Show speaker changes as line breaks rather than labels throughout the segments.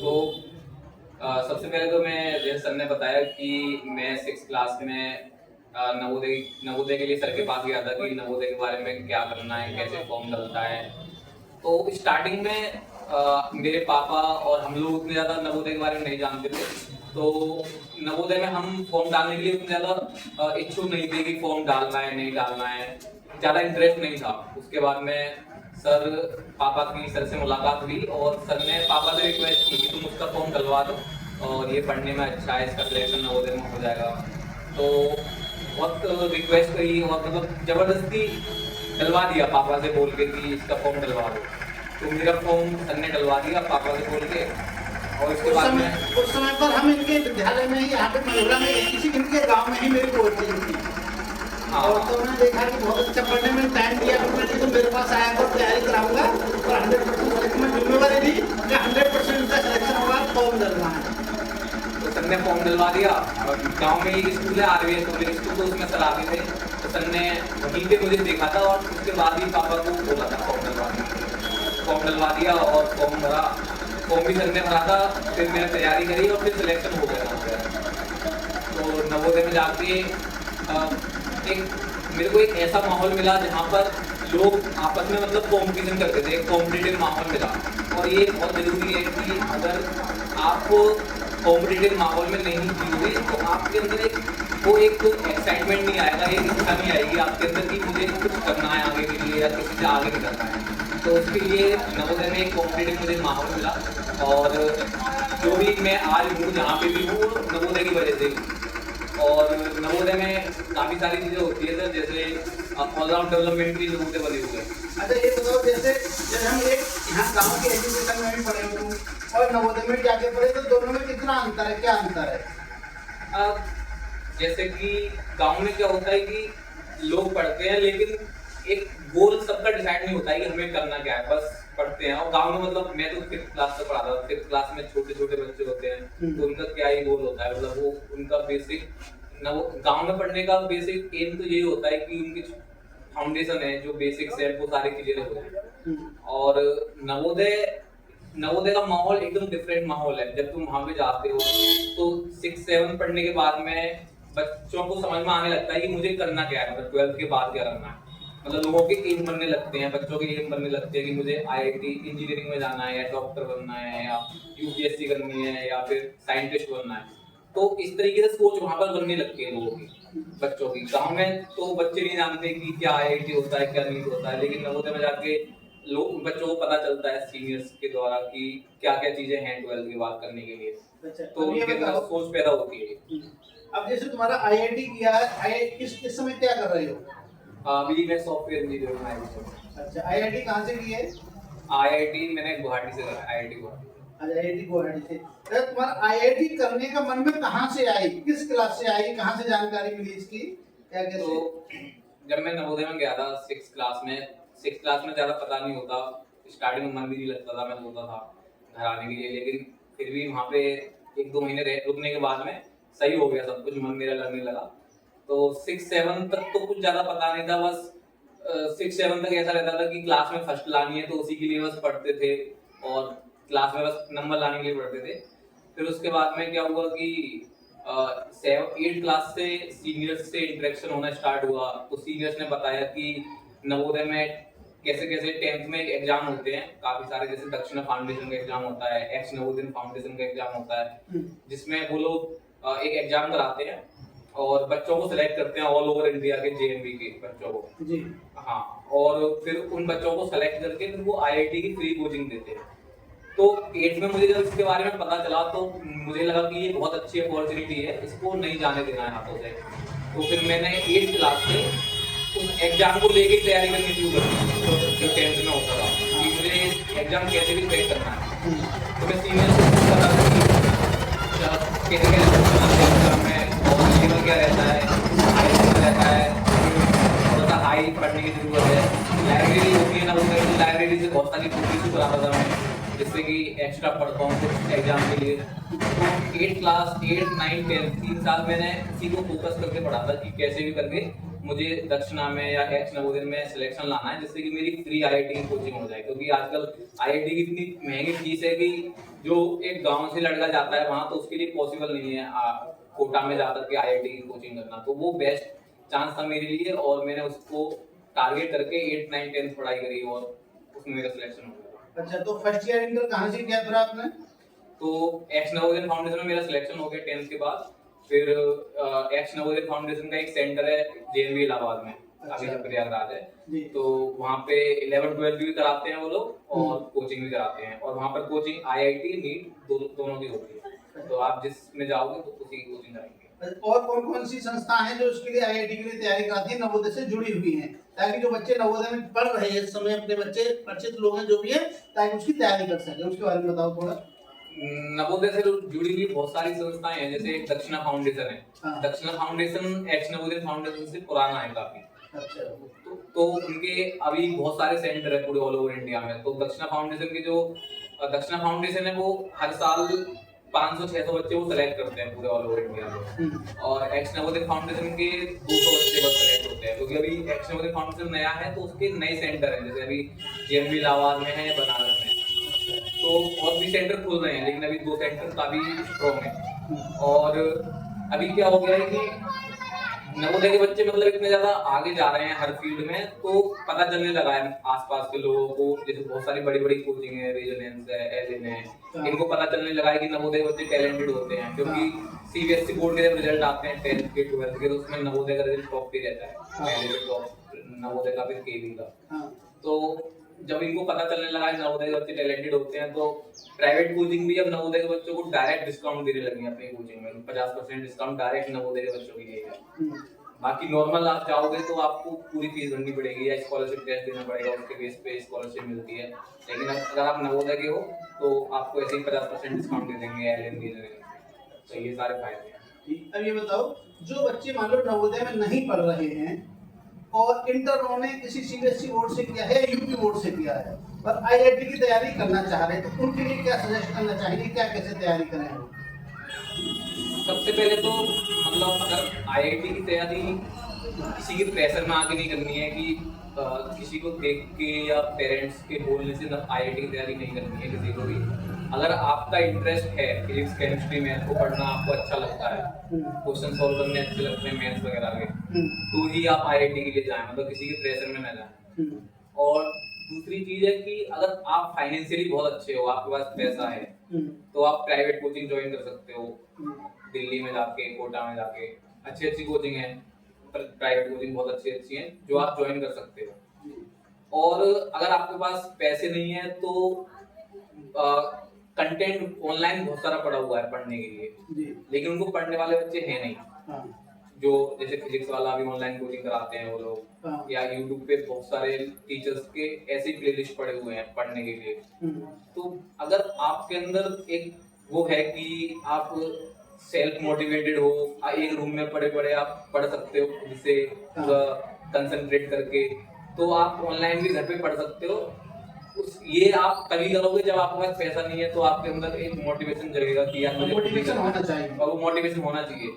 तो सबसे पहले तो मैं जैसे सर ने बताया कि मैं 6 क्लास में नवोदय नवोदय के लिए सर के पास गया था कि नवोदय के बारे में क्या करना है, कैसे फॉर्म डलता है। तो स्टार्टिंग में मेरे पापा और हम लोग उतने ज़्यादा नवोदय के बारे में नहीं जानते थे। तो नवोदय में हम फॉर्म डालने के लिए उतने ज़्यादा इच्छुक नहीं थे कि फॉर्म डालना है नहीं डालना है, ज़्यादा इंटरेस्ट नहीं था। उसके बाद में पापा की सर से मुलाकात हुई और सर ने पापा से रिक्वेस्ट की कि तुम उसका फॉर्म डलवा दो और ये पढ़ने में अच्छा है, इसका सिलेक्शन नवोदय में हो जाएगा। तो बहुत रिक्वेस्ट करी और मतलब ज़बरदस्ती डलवा दिया पापा से बोल के कि इसका फॉर्म डलवा दो। तो मेरा फॉर्म सर ने डलवा दिया पापा से बोल के। और इसके बाद में
उस समय पर हम इनके विद्यालय में ही यहाँ पे मलौरा में इसी इनके गांव में ही मेरी कोचिंग थी।
हाँ,
और तो उन्होंने देखा कि बहुत अच्छा पढ़ने में टाइम दिया, तो मैंने तो मेरे पास आया और तैयारी कराऊंगा और 100% सिलेक्शन में जिम्मेवारी दी कि 100% का सिलेक्शन होगा, फॉर्म डलना है।
तो सर ने फॉर्म डलवा दिया और गांव में एक स्कूल है आरवीएस पब्लिक स्कूल, तो उसमें सर आते थे। तो सर ने वहीं पे मुझे देखा था और उसके बाद ही पापा को बोला था फॉर्म डलवा दिया और फॉर्म भरा। फॉर्म भी सर ने भरा था, फिर मैंने तैयारी करी और फिर सिलेक्शन हो गया था। तो नवोदय में जाके एक मेरे को एक ऐसा माहौल मिला जहाँ पर लोग आपस में मतलब कॉम्पिटिशन करते थे, एक कॉम्पिटिटिव माहौल मिला। और ये बहुत जरूरी है कि अगर आप कॉम्पिटिटिव माहौल में नहीं जियोगे तो आपके अंदर एक एक्साइटमेंट नहीं आएगा, एक इच्छा नहीं आएगी आपके अंदर कि मुझे कुछ करना है आगे के लिए या किसी से आगे निकलना है। तो उसके लिए नवोदय में एक कॉम्पिटिटिव मुझे माहौल मिला और जो भी मैं आज हूँ जहाँ पे भी हूँ नवोदय की वजह से। और नवोदय में काफ़ी सारी चीज़ें होती है सर, जैसे ऑलराउंड डेवलपमेंट की जरूरतें बनी हुई है।
अच्छा ये बताओ, जैसे हम एक यहाँ गाँव के एजुकेशन में भी पढ़े हुए और नवोदय में जाके पढ़े, तो दोनों में कितना अंतर है, क्या अंतर है?
जैसे कि गांव में क्या होता है कि लोग पढ़ते हैं लेकिन एक गोल सबका डिसाइड नहीं होता है कि हमें करना क्या है, बस पढ़ते हैं। और गांव में मतलब मैं तो 5th क्लास तक पढ़ा था, 5th क्लास में छोटे छोटे बच्चे होते हैं तो उनका क्या ही गोल होता है, मतलब वो उनका बेसिक गांव में पढ़ने का बेसिक एम तो यही होता है कि उनकी फाउंडेशन है, जो बेसिक्स है वो सारे क्लियर हो जाए। और नवोदय का माहौल एकदम डिफरेंट माहौल है। जब तुम वहां पे जाते हो तो 6-7 पढ़ने के बाद में बच्चों को समझ में आने लगता है कि मुझे करना क्या है, मतलब 12th के बाद क्या करना है। मतलब लोगों के एम बनने लगते हैं, बच्चों के एम बनने लगते हैं कि मुझे आईआईटी इंजीनियरिंग में जाना है या डॉक्टर बनना है या यूपीएससी करनी है या फिर साइंटिस्ट बनना है। तो इस तरीके से सोच वहां पर बनने लगती है लोगों की, बच्चों की। गाँव में तो बच्चे नहीं जानते कि क्या आईआईटी होता है क्या नहीं होता है, लेकिन नवोदय में जाके लोग बच्चों को पता चलता है सीनियर्स के द्वारा कि क्या क्या चीजें हैं 12th की बात करने के लिए।
अच्छा,
तो उनके अंदर सोच पैदा होती है।
अब जैसे तुम्हारा आईआईटी किया है, इस समय क्या कर रहे हो?
अभी मैं सॉफ्टवेयर इंजीनियर हूँ।
अच्छा, आईआईटी कहाँ से की है?
आईआईटी मैंने गुवाहाटी से करा, आईआईटी गुवाहाटी।
अच्छा, आईआईटी गुवाहाटी से। तो तुम्हारा आईआईटी करने का मन में कहाँ से आई, किस क्लास से आई, कहाँ से जानकारी मिली इसकी, क्या कैसे?
तो जब मैं नवोदय में गया था 6th क्लास में ज़्यादा पता नहीं होता, स्टार्टिंग में मन भी नहीं लगता था, मैं सोचता था घर आने के लिए, लेकिन फिर भी वहाँ पे 1-2 महीने रुकने के बाद में सही हो गया सब कुछ, मन मेरा लगने लगा। तो 6-7 तक तो कुछ ज़्यादा पता नहीं था, बस 6-7 तक ऐसा रहता था कि क्लास में फर्स्ट लानी है तो उसी के लिए बस पढ़ते थे और क्लास में बस नंबर लाने के लिए पढ़ते थे। फिर उसके बाद में क्या हुआ कि 8th क्लास से सीनियर्स से इंटरेक्शन होना स्टार्ट हुआ। तो सीनियर्स ने बताया कि नवोदय में कैसे कैसे 10th में एग्जाम होते हैं काफी सारे, जैसे दक्षिणा फाउंडेशन का एग्जाम होता है, एक्स नवोदय फाउंडेशन का एग्जाम होता है, जिसमें वो लोग एक एग्जाम कराते हैं और बच्चों को सिलेक्ट करते हैं ऑल ओवर इंडिया के जेएनवी के बच्चों को
जी।
हाँ, और फिर उन बच्चों को सेलेक्ट करके फिर वो आईआईटी की फ्री कोचिंग देते हैं। तो 8th में मुझे जब इसके बारे में पता चला तो मुझे लगा कि ये बहुत अच्छी अपॉर्चुनिटी है, इसको नहीं जाने देना है हाथों से। तो फिर मैंने 8th क्लास से उस एग्जाम को लेके तैयारी करनी शुरू कर दी जो 10th में होता था कि मुझे एग्जाम कैसे भी क्रैक करना है। तो मैं सीनियर से पूछता था कि कैसे एग्जाम में और लेवल क्या रहता है, हाई रहता है, थोड़ा सा हाई पढ़ने की जरूरत है। लाइब्रेरी होती है ना, वो लाइब्रेरी से बहुत सारी बुक्स भी पढ़ाता था मैं, जिससे कि एक्स्ट्रा पढ़ता हूँ कुछ एग्जाम के लिए। तो 8th क्लास 8, 9, 10 3 साल मैंने इसी को फोकस करके पढ़ा था कि कैसे भी करके मुझे दक्षिणा में या एक्स नवोदय में सिलेक्शन लाना है, जिससे कि मेरी फ्री आईआईटी की कोचिंग हो जाए, क्योंकि आजकल आईआईटी की इतनी महंगी फीस है कि जो एक गांव से लड़का जाता है वहां, तो उसके लिए पॉसिबल नहीं है कोटा में जाकर के आईआईटी की कोचिंग करना। तो वो बेस्ट चांस था मेरे लिए, और मैंने उसको टारगेट करके 8, 9, 10 पढ़ाई करी और उसमें मेरा सिलेक्शन हो गया।
अच्छा, तो फर्स्ट ईयर इंटर कहाँ से किया फिर आपने?
तो एक्स नवोदय फाउंडेशन में मेरा सिलेक्शन हो गया 10th के बाद। फिर एक्स नवोदय फाउंडेशन का एक सेंटर है जेएनवी इलाहाबाद में, अभी
अच्छा।
जो प्रयागराज है,
जी।
तो वहाँ पे 11, 12 भी कराते हैं वो लोग और कोचिंग भी कराते हैं, और वहाँ पर कोचिंग आईआईटी नीट दोनों की होती है। तो आप जिसमें जाओगे तो उसी की कोचिंग कराएंगे।
और कौन कौन सी संस्था हैं जो इसके लिए आईआईटी के लिए तैयारी कराती है, नवोदय से जुड़ी हुई हैं, ताकि जो बच्चे नवोदय में पढ़ रहे हैं इस समय, अपने बच्चे परिचित लोग हैं जो भी है, ताकि उसकी तैयारी कर सके, उसके बारे में बताओ थोड़ा।
नवोदय से जुड़ी हुई बहुत सारी संस्थाएं हैं, जैसे दक्षिणा फाउंडेशन है।
हाँ।
दक्षिणा फाउंडेशन एक्स नवोदय फाउंडेशन से पुराना है काफी।
अच्छा।
तो उनके अभी बहुत सारे सेंटर है पूरे ऑल ओवर इंडिया में। तो दक्षिणा फाउंडेशन के जो दक्षिणा फाउंडेशन है वो हर साल 500-600 बच्चे वो सेलेक्ट करते हैं पूरे ऑल ओवर इंडिया में, और एक्स नवोदय फाउंडेशन के 200 बच्चे बस सेलेक्ट होते हैं, क्योंकि अभी एक्स नवोदय फाउंडेशन नया है, तो उसके नए सेंटर हैं, जैसे अभी जेएनवी इलाहाबाद में है या बनारस में। तो और भी सेंटर खुल रहे हैं, लेकिन अभी 2 सेंटर काफी स्ट्रॉन्ग है। और अभी क्या हो गया है कि नवोदय के बच्चे मतलब इतने ज्यादा आगे जा रहे हैं हर फील्ड में, तो पता चलने लगा है आसपास के लोगों को, जैसे बहुत सारी बड़ी बड़ी कोचिंग है, रेजोनेंस है, एलिन है, इनको पता चलने लगा है कि नवोदय बच्चे टैलेंटेड होते हैं, क्योंकि सीबीएसई बोर्ड के जब रिजल्ट आते हैं 10th के 12th के, तो उसमें नवोदय का रिजल्ट टॉप पे रहता है, पहले से टॉप नवोदय का, फिर केवी का। तो जब इनको पता चलने लगा है नवोदय के बच्चे टैलेंटेड होते हैं, तो प्राइवेट कोचिंग भी अब नवोदय के बच्चों को डायरेक्ट डिस्काउंट देने लगी है अपनी कोचिंग में, 50% डिस्काउंट डायरेक्ट नवोदय के बच्चों के लिए है। बाकी नॉर्मल आप जाओगे तो आपको पूरी फीस भरनी पड़ेगी या स्कॉलरशिप टेस्ट देना पड़ेगा, उसके बेस पे स्कॉलरशिप मिलती है। लेकिन अगर आप नवोदय के हो तो आपको ऐसे ही 50% डिस्काउंट दे देंगे, एलएन दे देंगे। तो ये सारे फायदे हैं।
अब ये बताओ, जो बच्चे मान लो नवोदय में नहीं पढ़ रहे हैं और इंटर उन्होंने किसी सीबीएसई बोर्ड से किया है या यूपी बोर्ड से किया है और आईआईटी की तैयारी करना चाह रहे हैं, तो उनके लिए क्या सजेस्ट करना चाहिए, क्या कैसे तैयारी करें?
सबसे पहले तो मतलब अगर आईआईटी की तैयारी किसी के प्रेशर में आके नहीं करनी है कि किसी को देख के या पेरेंट्स के बोलने से आईआईटी की तैयारी नहीं करनी है किसी को भी। अगर आपका इंटरेस्ट है फिजिक्स, केमिस्ट्री, मैथ को पढ़ना आपको अच्छा लगता है, क्वेश्चन सॉल्व करने अच्छे लगते हैं मैथ्स वगैरह के, तो ही आप आईआईटी के लिए जाएं, मतलब किसी के प्रेशर में ना जाएं। और दूसरी चीज है कि अगर आप फाइनेंशियली बहुत अच्छे हो, आपके पास पैसा है, तो आप प्राइवेट कोचिंग ज्वाइन कर सकते हो, दिल्ली में जाके, कोटा में जाके, अच्छी अच्छी कोचिंग है, प्राइवेट कोचिंग बहुत अच्छी अच्छी हैं जो आप ज्वाइन कर सकते हो। और अगर आपके पास पैसे नहीं है तो कंटेंट ऑनलाइन बहुत सारा पड़ा हुआ है पढ़ने के लिए, लेकिन उनको पढ़ने वाले बच्चे हैं नहीं। जो जैसे फिजिक्स वाला भी ऑनलाइन कोचिंग कराते हैं वो लोग, या यूट्यूब पे बहुत सारे टीचर्स के ऐसे प्लेलिस्ट पड़े हुए हैं पढ़ने के लिए। तो अगर आपके अंदर एक वो है कि आप सेल्फ मोटिवेटेड हो, एक रूम में पड़े पड़े आप पढ़ सकते हो खुद से पूरा कंसंट्रेट करके, तो आप ऑनलाइन भी घर पे पढ़ सकते हो। ये आप तभी करोगे जब आपके पास पैसा नहीं है, तो आपके अंदर एक मोटिवेशन जगेगा कि यार मुझे
मोटिवेशन होना चाहिए,
और वो मोटिवेशन होना चाहिए।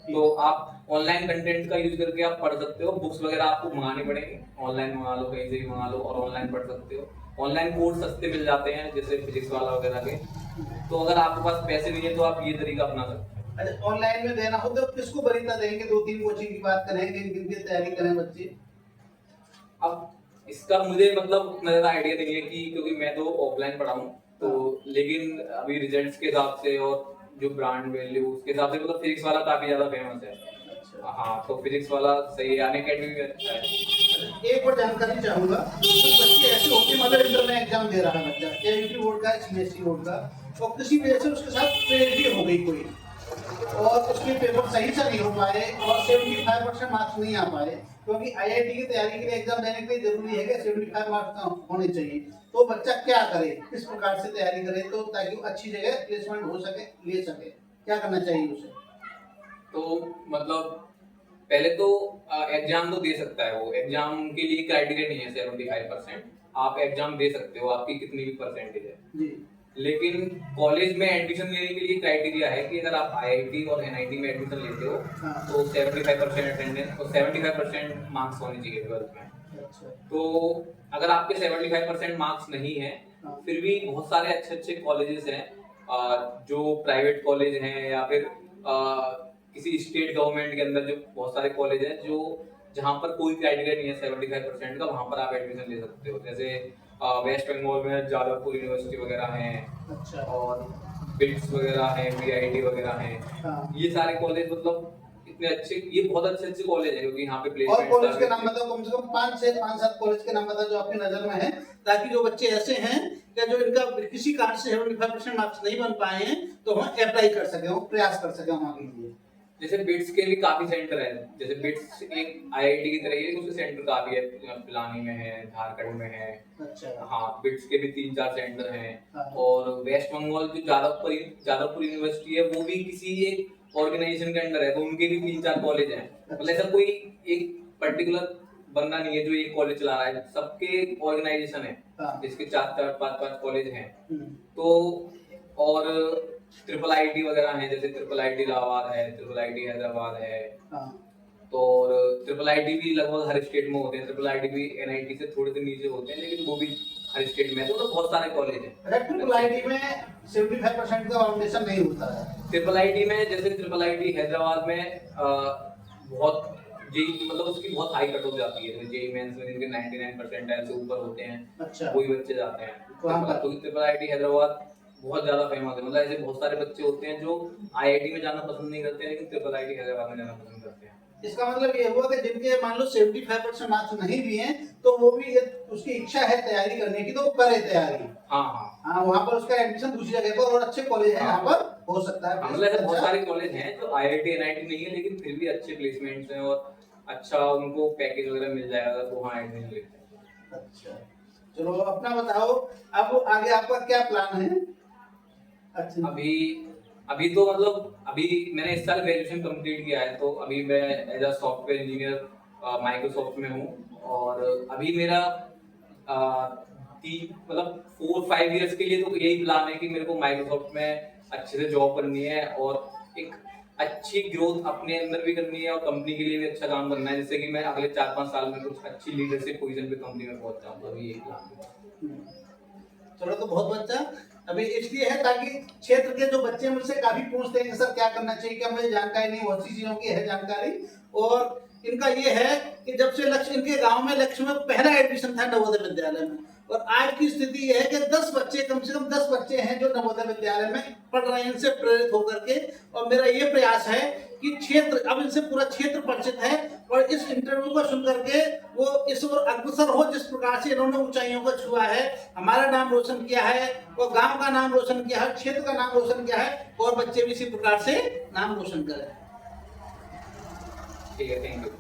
तो आप ऑनलाइन कंटेंट का यूज करके आप पढ़ सकते हो, बुक्स वगैरह आपको मंगानी पड़ेंगी, ऑनलाइन मंगा लो, कहीं से भी मंगा लो और ऑनलाइन पढ़ सकते हो। ऑनलाइन कोर्स सस्ते मिल जाते हैं जैसे फिजिक्स वाला वगैरह के। तो अगर आपके पास पैसे नहीं है तो आप ये तरीका अपना सकते हैं।
अच्छा, ऑनलाइन में देना हो तो किसको वरीयता देंगे? 2-3 कोचिंग की बात करेंगे, किनकी तैयारी करें बच्चे?
अब इसका मुझे मतलब उतना ज्यादा आइडिया नहीं है कि, क्योंकि मैं तो ऑफलाइन पढ़ा हूँ, तो लेकिन अभी रिजल्ट्स के हिसाब से और जो ब्रांड वैल्यू उसके हिसाब से मतलब फिजिक्स वाला काफी ज्यादा फेमस है। हाँ, तो फिजिक्स वाला सही है, अनअकैडमी भी अच्छा है।
एक और जानकारी चाहूंगा, कुछ बच्चे ऐसे होते हैं मतलब इंटर में एग्जाम दे रहा है बच्चा, या यूपी बोर्ड का, सीबीएसई बोर्ड का, और किसी वजह से उसके साथ ट्रेजेडी हो गई कोई, और उसके पेपर सही से नहीं हो पाए और 75% मार्क्स नहीं आ पाए, क्योंकि आईआईटी की तैयारी के लिए एग्जाम देने के लिए जरूरी है कि 75 मार्क्स होने चाहिए। तो बच्चा क्या करे, किस प्रकार से तैयारी करे तो ताकि वो अच्छी जगह प्लेसमेंट हो सके, ले सके, क्या करना चाहिए उसे?
तो मतलब पहले तो एग्जाम तो दे सकता है वो, एग्जाम के लिए क्राइटेरिया नहीं है 75%, आप एग्जाम दे सकते हो, आपकी कितनी भी परसेंटेज है। लेकिन कॉलेज में एडमिशन लेने के लिए क्राइटेरिया है कि अगर आप आईआईटी और एनआईटी में एडमिशन लेते हो
हाँ।
तो 75% अटेंडेंस और 75% मार्क्स होने चाहिए 12th में।
अच्छा।
तो अगर आपके 75% मार्क्स नहीं है,
हाँ।
फिर भी बहुत सारे अच्छे अच्छे कॉलेजेस हैं जो प्राइवेट कॉलेज हैं या फिर किसी स्टेट गवर्नमेंट के अंदर जो बहुत सारे कॉलेज हैं जो जहाँ पर कोई क्राइटेरिया नहीं है 75% का, वहाँ पर आप एडमिशन ले सकते हो। जैसे वेस्ट बंगाल में जादवपुर यूनिवर्सिटी वगैरह हैं
अच्छा।
और बिट्स वगैरह हैं, वीआईटी वगैरह हैं।
हाँ।
ये सारे कॉलेज मतलब इतने अच्छे, ये बहुत अच्छे अच्छे कॉलेज हैं क्योंकि यहाँ पे
और
प्लेसमेंट
कॉलेज के नाम बताओ, कम से कम 5 से 7 कॉलेज के नाम बताओ जो आपकी नजर में है, ताकि जो बच्चे ऐसे हैं कि जो इनका किसी कारण से 75% मार्क्स नहीं बन पाए हैं तो हम अप्लाई कर सके, हम प्रयास कर सके वहाँ के लिए।
जैसे बिट्स के भी काफी सेंटर है। जैसे बिट्स एक आईआईटी की तरह ही है, उसके सेंटर काफी है, पिलानी में है, झारखंड में है।
अच्छा।
हाँ, बिट्स के भी 3-4 सेंटर हैं।
हाँ।
और वेस्ट बंगाल जो जादवपुर यूनिवर्सिटी है वो भी किसी एक ऑर्गेनाइजेशन के अंडर है, तो उनके भी 3-4 कॉलेज हैं। मतलब ऐसा कोई एक पर्टिकुलर बंदा नहीं है जो एक कॉलेज चला रहा है, सबके ऑर्गेनाइजेशन है
हाँ।
जिसके 4-4 5-5 कॉलेज हैं।
हम्म।
तो और ट्रिपल आईटी वगैरह है, जैसे ट्रिपल आईटी इलाहाबाद है, ट्रिपल आईटी हैदराबाद है।
हाँ।
तो और ट्रिपल आईटी भी लगभग हर स्टेट में होते हैं, ट्रिपल आईटी भी एनआईटी से थोड़े से नीचे होते हैं, लेकिन वो भी हर स्टेट में है। तो बहुत सारे कॉलेज हैं।
अरे ट्रिपल आईटी में 75% का फाउंडेशन नहीं होता है।
ट्रिपल आईटी में जैसे ट्रिपल आईटी हैदराबाद में बहुत जेई मतलब उसकी बहुत हाई कट ऑफ जाती है। तो जेई मेंस में जिनके 99% से ऊपर होते हैं,
अच्छा।
वही बच्चे जाते हैं।
वहाँ पर?
तो ट्रिपल आईटी हैदराबाद बहुत ज्यादा फेमस है। मतलब ऐसे बहुत सारे बच्चे होते हैं जो आईआईटी में जाना पसंद नहीं करते हैं, लेकिन ट्रिपल आईटी हैदराबाद में जाना पसंद करते हैं।
इसका मतलब ये हुआ कि जिनके मान लो 75% मार्क्स नहीं भी हैं तो वो भी उसकी इच्छा है तैयारी करने की तो वो करे तैयारी।
हाँ हाँ
हाँ, वहाँ पर उसका एडमिशन दूसरी जगह पर और अच्छे कॉलेज है यहाँ पर हो सकता है।
मतलब ऐसे बहुत सारे कॉलेज हैं जो आईआईटी एनआईटी नहीं है, लेकिन फिर भी अच्छे प्लेसमेंट्स हैं और अच्छा उनको पैकेज वगैरह मिल जाएगा तो वहाँ एडमिशन लेते हैं।
अच्छा, चलो अपना बताओ, अब आगे आपका क्या प्लान है? अच्छा।
अभी तो मतलब अभी मैंने इस साल ग्रेजुएशन कंप्लीट किया है, तो अभी मैं as a software engineer Microsoft में हूँ। और अभी मेरा मतलब 4-5 इयर्स के लिए तो यही प्लान है कि मेरे को माइक्रोसॉफ्ट में अच्छे से जॉब करनी है और एक अच्छी ग्रोथ अपने अंदर भी करनी है और कंपनी के लिए भी अच्छा काम करना है, जिससे कि मैं अगले 4-5 साल में कुछ अच्छी लीडरशिप पोजीशन पे कंपनी में पहुंच जाऊँ। तो यही प्लान है।
चलो तो बहुत अच्छा। अभी इसलिए है ताकि क्षेत्र के जो बच्चे मुझसे काफी पूछते हैं कि सर क्या करना चाहिए, क्या मुझे जानकारी नहीं, बहुत सी चीजों की है जानकारी। और इनका ये है कि जब से लक्ष्य इनके गांव में लक्ष्य में पहला एडमिशन था नवोदय विद्यालय में, और आज की स्थिति यह है कि 10 बच्चे, कम से कम 10 बच्चे हैं जो नवोदय विद्यालय में पढ़ रहे हैं इनसे प्रेरित होकर के। और मेरा ये प्रयास है कि क्षेत्र, अब इनसे पूरा क्षेत्र परिचित है और इस इंटरव्यू को सुन करके वो इस ओर अग्रसर हो जिस प्रकार से इन्होंने ऊंचाइयों को छुआ है, हमारा नाम रोशन किया है और गांव का नाम रोशन किया है, क्षेत्र का नाम रोशन किया है, और बच्चे भी इसी प्रकार से नाम रोशन करें।
ठीक है, थैंक यू।